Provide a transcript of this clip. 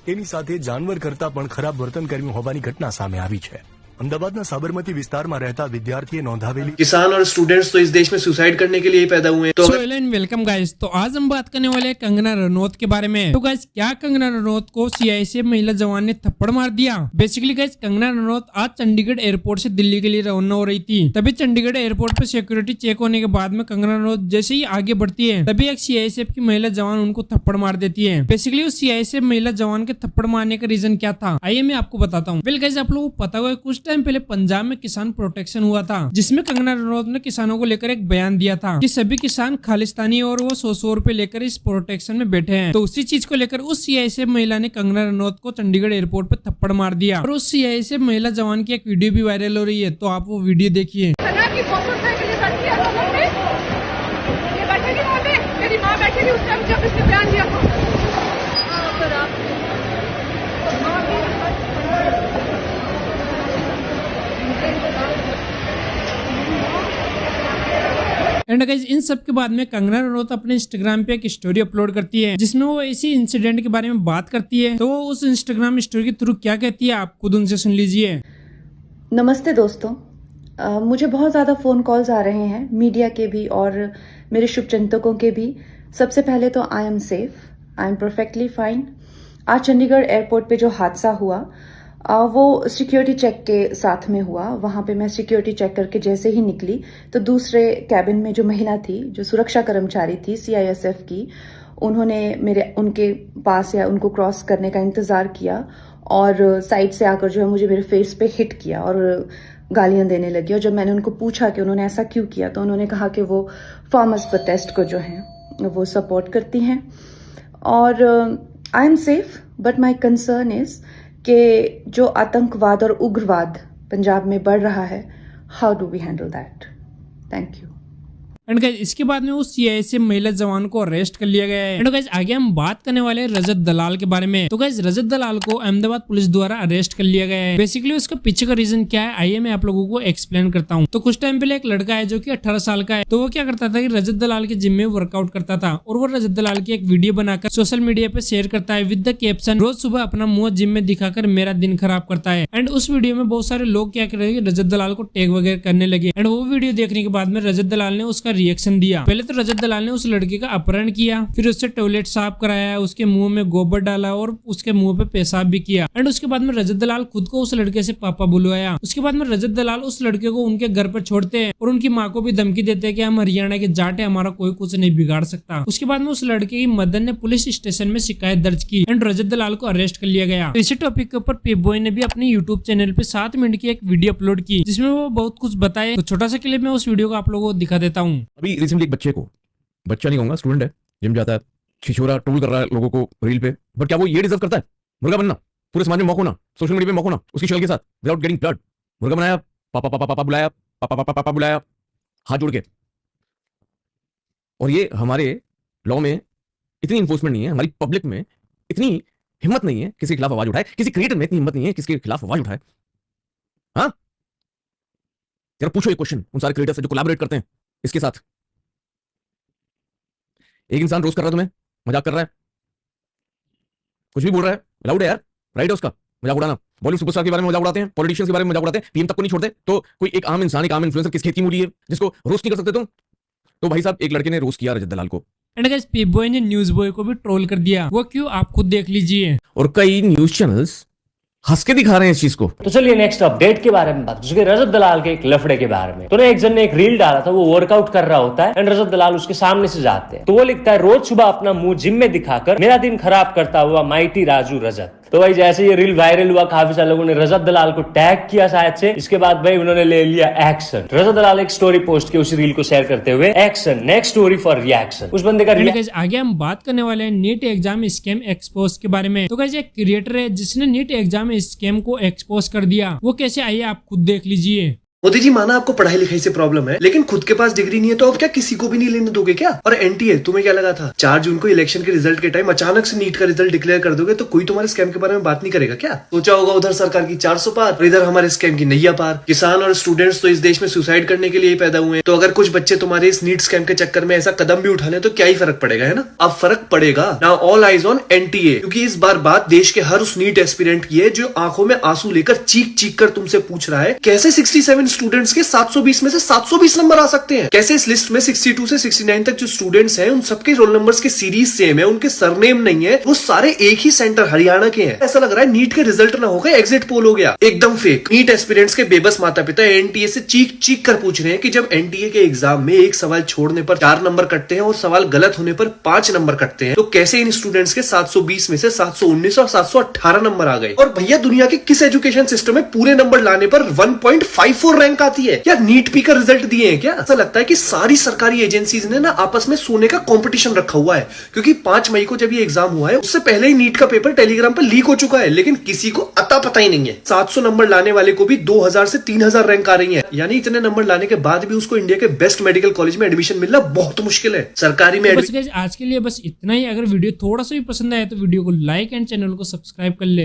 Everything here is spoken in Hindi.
તેની સાથે જાનવર કરતા પણ ખરાબ વર્તન કર્યું હોવાની ઘટના સામે આવી છે। अहमदाबाद साबरमती विस्तार में रहता विद्यार्थी नोंधावेली किसान और स्टूडेंट्स तो इस देश में सुसाइड करने के लिए ही पैदा हुए हैं। तो वेलकम गाइस। तो आज हम बात करने वाले हैं कंगना रनौत के बारे में। तो गाइस, क्या कंगना रनौत को सीआईएसएफ महिला जवान ने थप्पड़ मार दिया? बेसिकली गाइस, कंगना रनौत आज चंडीगढ़ एयरपोर्ट से दिल्ली के लिए रवाना हो रही थी। तभी चंडीगढ़ एयरपोर्ट पर सिक्योरिटी चेक होने के बाद में कंगना रनौत जैसे ही आगे बढ़ती है, तभी एक सीआईएसएफ की महिला जवान उनको थप्पड़ मार देती है। बेसिकली उस सीआईएसएफ महिला जवान के थप्पड़ मारने का रीजन क्या था, आइए मैं आपको बताता हूँ। वेल गाइस, आप लोगों को पता होगा कुछ टाइम पहले पंजाब में किसान प्रोटेक्शन हुआ था, जिसमें कंगना रनौत ने किसानों को लेकर एक बयान दिया था कि सभी किसान खालिस्तानी और वो 100 रुपए लेकर इस प्रोटेक्शन में बैठे हैं। तो उसी चीज को लेकर उस सीआईएसएफ महिला ने कंगना रनौत को चंडीगढ़ एयरपोर्ट पर थप्पड़ मार दिया और उस सीआईएसएफ महिला जवान की एक वीडियो भी वायरल हो रही है। तो आप वो वीडियो देखिए। मेरी माँ बैठी थी उस टाइम जब इसने बयान दिया था। एंड गाइस, इन सब के बाद में कंगना रनौत अपने इंस्टाग्राम पे एक स्टोरी अपलोड करती है, जिसमें वो इसी इंसिडेंट के बारे में बात करती है। तो वो उस इंस्टाग्राम स्टोरी के थ्रू क्या कहती है, आप खुद उनसे सुन लीजिए। नमस्ते दोस्तों, मुझे बहुत ज़्यादा फ़ोन कॉल्स आ रहे हैं, मीडिया के भी और मेरे शुभचिंतकों के भी। सबसे पहले तो I am safe, I am perfectly fine. आज चंडीगढ़ एयरपोर्ट पे जो हादसा हुआ वो सिक्योरिटी चेक के साथ में हुआ। वहाँ पे मैं सिक्योरिटी चेक करके जैसे ही निकली तो दूसरे कैबिन में जो महिला थी, जो सुरक्षा कर्मचारी थी सीआईएसएफ की, उन्होंने उनके पास या उनको क्रॉस करने का इंतज़ार किया और साइड से आकर जो है मुझे मेरे फेस पे हिट किया और गालियां देने लगी। और जब मैंने उनको पूछा कि उन्होंने ऐसा क्यों किया, तो उन्होंने कहा कि वो फार्मर्स प्रोटेस्ट को जो है वो सपोर्ट करती हैं। और I am safe, but my concern is कि जो आतंकवाद और उग्रवाद पंजाब में बढ़ रहा है, how do we handle that? Thank you. And guys, इसके बाद में उस सीआईएसएफ महिला जवान को अरेस्ट कर लिया गया है। एंड गाइस, आगे हम बात करने वाले हैं रजत दलाल के बारे में। तो गाइस, रजत दलाल को अहमदाबाद पुलिस द्वारा अरेस्ट कर लिया गया है। बेसिकली उसका पीछे का रीजन क्या है, आइए मैं आप लोगों को एक्सप्लेन करता हूँ। तो कुछ टाइम पहले एक लड़का है जो कि 18 साल का है। तो वो क्या करता था कि रजत दलाल के जिम में वर्कआउट करता था और वो रजत दलाल की एक वीडियो बनाकर सोशल मीडिया पे शेयर करता है विद द कैप्शन, रोज सुबह अपना मुंह जिम में दिखाकर मेरा दिन खराब करता है। एंड उस वीडियो में बहुत सारे लोग क्या कर रहे हैं, रजत दलाल को टैग वगैरह करने लगे। एंड वो वीडियो देखने के बाद में रजत दलाल ने उसका रिएक्शन दिया। पहले तो रजत दलाल ने उस लड़के का अपहरण किया, फिर उससे टॉयलेट साफ कराया, उसके मुंह में गोबर डाला और उसके मुंह पे पेशाब भी किया। एंड उसके बाद में रजत दलाल खुद को उस लड़के से पापा बुलवाया। उसके बाद में रजत दलाल उस लड़के को उनके घर पर छोड़ते हैं और उनकी माँ को भी धमकी देते हैं कि हम हरियाणा के जाट है, हमारा कोई कुछ नहीं बिगाड़ सकता। उसके बाद में उस लड़के की मदर ने पुलिस स्टेशन में शिकायत दर्ज की एंड रजत दलाल को अरेस्ट कर लिया गया। तो इसी टॉपिक के ऊपर पिप बॉय ने भी अपने यूट्यूब चैनल पे 7 मिनट की एक वीडियो अपलोड की, जिसमें वो बहुत कुछ बताए। तो छोटा सा क्लिप में उस वीडियो को आप लोगों को दिखा देता हूँ। अभी रिसेंटली एक बच्चा नहीं कहूंगा, स्टूडेंट है, जिम जाता है, छिछोरा ट्रोल कर रहा है लोगों को रील पे, बट क्या वो ये डिजर्व करता है मुर्गा बनना, पूरे समाज में मौक होना, सोशल मीडिया पे मौक होना उसकी शक्ल के साथ, विदाउट गेटिंग ब्लड? मुर्गा बनाया, पापा पापा पापा बुलाया, पापा पापा पापा बुलाया, हाथ जोड़ के। और ये हमारे लॉ में इतनी इन्फोर्समेंट नहीं है, हमारी पब्लिक में इतनी हिम्मत नहीं है किसी के खिलाफ आवाज उठाए, किसी क्रिएटर में इतनी हिम्मत नहीं है किसी के खिलाफ आवाज उठाए। हाँ, जरा पूछो ये क्वेश्चन उन सारे क्रिएटर से जो कोलैबोरेट करते हैं इसके साथ। एक इंसान रोज कर रहा है तुम्हें, मजाक कर रहा है, कुछ भी बोल रहा है, अलाउड है यार, राइट है उसका मजाक उड़ाना। बॉलीवुड सुपरस्टार के बारे में मजाक उड़ाते हैं, पॉलिटिशियंस के बारे में मजाक उड़ाते हैं, पीएम तक को नहीं छोड़ते। तो कोई एक आम इंसान, एक आम इन्फ्लुएंसर किस खेत की मूली है जिसको रोस्ट नहीं कर सकते तुम? तो भाई साहब, एक लड़के ने रोस्ट किया रजत दलाल को। एंड गाइस, पिप बॉय ने न्यूज बॉय को भी ट्रोल कर दिया। वो क्यों, आप खुद देख लीजिए। और कई न्यूज चैनल्स हंस के दिखा रहे हैं इस चीज को। तो चलिए नेक्स्ट अपडेट के बारे में बात करते हैं, रजत दलाल के एक लफड़े के बारे में। तो एक जन ने एक रील डाला था, वो वर्कआउट कर रहा होता है एंड रजत दलाल उसके सामने से जाते हैं। तो वो लिखता है, रोज सुबह अपना मुंह जिम में दिखाकर मेरा दिन खराब करता हुआ माइटी राजू रजत। तो भाई जैसे ये रील वायरल हुआ, काफी सारे लोगों ने रजत दलाल को टैग किया शायद से। इसके बाद भाई उन्होंने ले लिया एक्शन। रजत दलाल एक स्टोरी पोस्ट की उसी रील को शेयर करते हुए, action next story for reaction. उस बंदे का आगे हम बात करने वाले हैं नीट एग्जाम स्कैम एक्सपोज के बारे में। तो गाइस, एक क्रिएटर है जिसने नीट एग्जाम स्कैम को एक्सपोज कर दिया। वो कैसे, आइए आप खुद देख लीजिए। मोदी जी माना आपको पढ़ाई लिखाई से प्रॉब्लम है, लेकिन खुद के पास डिग्री नहीं है तो अब क्या किसी को भी नहीं लेने दोगे क्या? और एनटीए तुम्हें क्या लगा था 4 जून को इलेक्शन के रिजल्ट के टाइम अचानक से नीट का रिजल्ट डिक्लेयर कर दोगे तो कोई तुम्हारे स्कैम के बारे में बात नहीं करेगा क्या? सोचा होगा उधर सरकार की 400 पार और इधर हमारे स्कैम की नैया पार। किसान और स्टूडेंट्स तो इस देश में सुसाइड करने के लिए ही पैदा हुए हैं, तो अगर कुछ बच्चे तुम्हारे इस नीट स्कैम के चक्कर में ऐसा कदम भी उठा लें तो क्या ही फर्क पड़ेगा, है ना? अब फर्क पड़ेगा। Now all eyes on NTA, क्योंकि इस बार बात देश के हर उस नीट एस्पिरेंट की है जो आंखों में आंसू लेकर चीख चीख कर तुमसे पूछ रहा है कैसे 67 स्टूडेंट्स के 720 में से 720 नंबर आ सकते हैं, कैसे इस लिस्ट में 62 से 69 तक जो स्टूडेंट्स हैं उन सबके रोल नंबर्स की सीरीज सेम है, उनके सरनेम नहीं है, वो सारे एक ही सेंटर हरियाणा के हैं। ऐसा लग रहा है नीट के रिजल्ट ना हो गए एग्जिट पोल हो गया, एकदम फेक। नीट एस्पिरेंट्स के बेबस माता पिता एनटीए से चीख चीख कर पूछ रहे हैं कि जब एनटीए के एग्जाम में एक सवाल छोड़ने पर 4 नंबर कटते हैं और सवाल गलत होने पर 5 नंबर कटते हैं, तो कैसे इन स्टूडेंट्स के 720 में से 719 और 718 नंबर आ गए? और भैया दुनिया के किस एजुकेशन सिस्टम में पूरे नंबर लाने पर 1.54 रैंक आती है? या नीट पी का रिजल्ट दिए हैं क्या? ऐसा लगता है कि सारी सरकारी एजेंसीज ने ना आपस में सोने का कंपटीशन रखा हुआ है, क्योंकि 5 मई को जब ये एग्जाम हुआ है उससे पहले ही नीट का पेपर टेलीग्राम पर लीक हो चुका है, लेकिन किसी को अता पता ही नहीं है। 700 नंबर लाने वाले को भी 2000 से 3000 रैंक आ रही है, यानी इतने नंबर लाने के बाद भी उसको इंडिया के बेस्ट मेडिकल कॉलेज में एडमिशन मिलना बहुत मुश्किल है। सरकारी में बस गाइस आज के लिए बस इतना ही। अगर वीडियो थोड़ा सा भी पसंद आया तो वीडियो को लाइक एंड चैनल को सब्सक्राइब कर ले।